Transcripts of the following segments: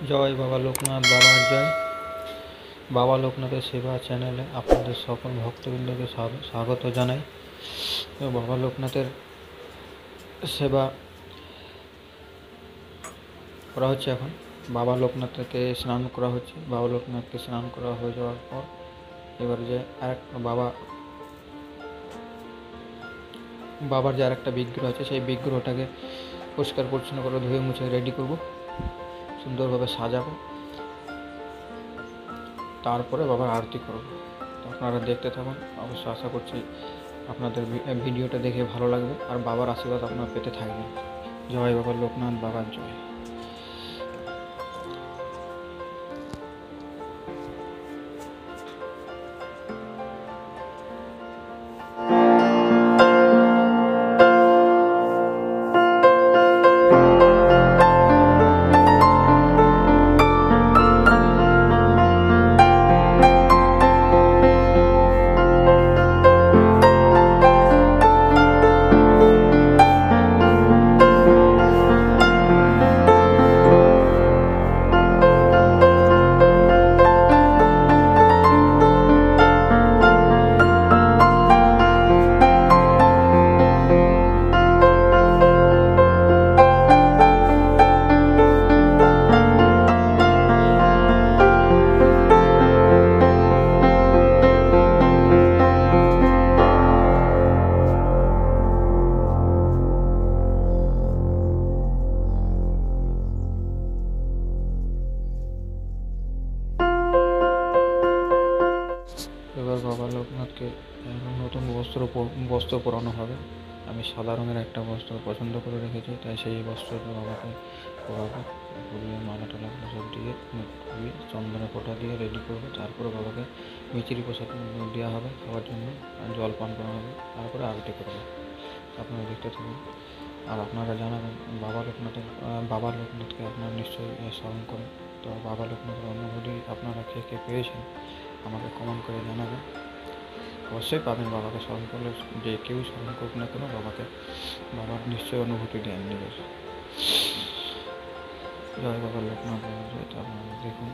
জয় বাবা লোকনাথ, বাবার জয়। বাবা লোকনাথের সেবা চ্যানেলে আপনাদের সকল ভক্তবৃন্দকে স্বাগত জানাই। বাবা লোকনাথের সেবা করা হচ্ছে। এখন বাবা লোকনাথকে স্নান করা হচ্ছে। বাবা লোকনাথকে স্নান করা হয়ে যাওয়ার পর এবার যে বাবার যে আরেকটা বিগ্রহ আছে, সেই বিগ্রহটাকে পরিষ্কার পরিচ্ছন্ন করে ধুয়ে মুছে রেডি করব, সুন্দরভাবে সাজাবো, তারপরে বাবার আরতি করব। আপনারা দেখতে থাকুন। অবশ্য আশা করছি আপনাদের ভিডিওটা দেখে ভালো লাগবে আর বাবার আশীর্বাদ আপনারা পেতে থাকবেন। জয় বাবা লোকনাথ, বাবার জয়। এবার বাবা লোকনাথকে নতুন বস্ত্র পরানো হবে। আমি সাদা রঙের একটা বস্ত্র পছন্দ করে রেখেছি, তাই সেই বস্ত্রটা বাবাকে পরাবো। পরিয়ে মালা টালা সব দিয়ে খুবই চন্দনে ফোঁটা দিয়ে রেডি করবো। তারপরে বাবাকে মিচিরি প্রসাদ দেওয়া হবে খাওয়ার জন্য, আর জল পান করা হবে, তারপরে আরতি করবো। আপনারা দেখতে থাকুন। আর আপনারা জানাবেন বাবা লোকনাথকে আপনারা নিশ্চয়ই স্মরণ করেন। তো বাবা লোকনাথের অনুভূতি আপনারা কে কে পেয়েছেন আমাকে কমেন্ট করে জানাবেন। অবশ্যই পাবেন। বাবাকে স্মরণ করলে যে কেউ স্মরণ করুক না কেন, বাবার নিশ্চয়ই অনুভূতি দেন নিজের। জয় বাবা লোকনাথ, বাবার জয়। তো আপনারা দেখুন।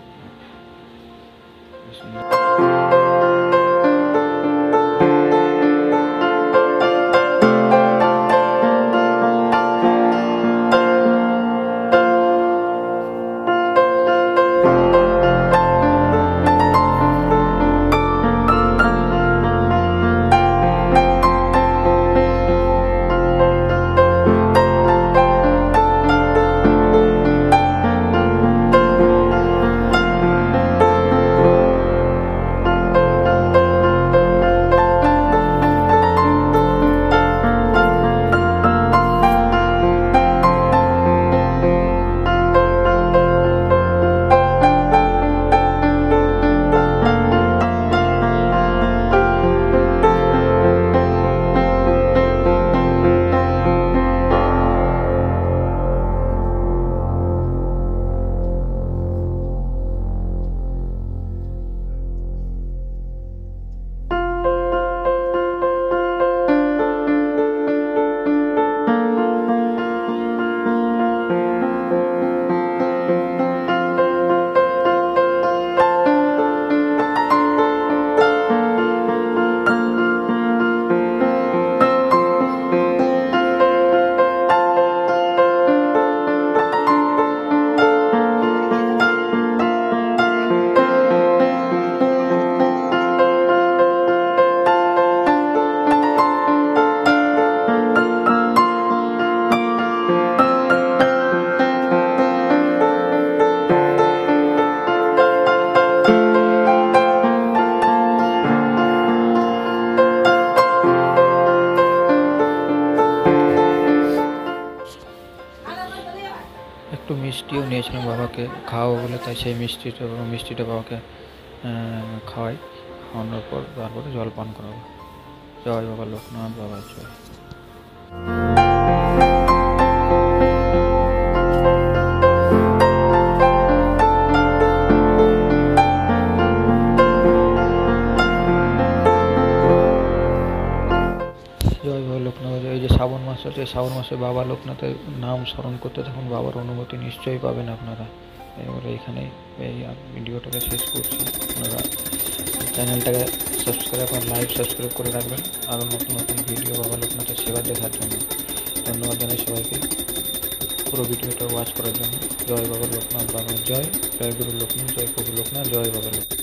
একটু মিষ্টিও নিয়েছিলাম বাবাকে খাওয়াবো বলে, তাই সেই মিষ্টিটা বাবাকে খাওয়াই। খাওয়ানোর পর তারপরে জল পান করাবো। জয় বাবা লোকনাথ, বাবার জয়। শ্রাবণ মাস আছে, শ্রাবণ মাসে বাবা লোকনাথের নাম স্মরণ করতে থাকুন। বাবার অনুমতি নিশ্চয়ই পাবেন আপনারা। এবারে এখানেই এই ভিডিওটাকে শেষ করছি। আপনারা চ্যানেলটাকে সাবস্ক্রাইব আর সাবস্ক্রাইব করে রাখবেন আরও নতুন নতুন ভিডিও বাবা লোকনাথের সেবা দেখার জন্য। ধন্যবাদ জানাই সবাইকে পুরো ভিডিওটা ওয়াচ করার জন্য। জয় বাবা লোকনাথ, বাবা জয়, জয় গুরু লোকনাথ, জয় প্রভু লোকনাথ, জয় বাবা লোকনাথ।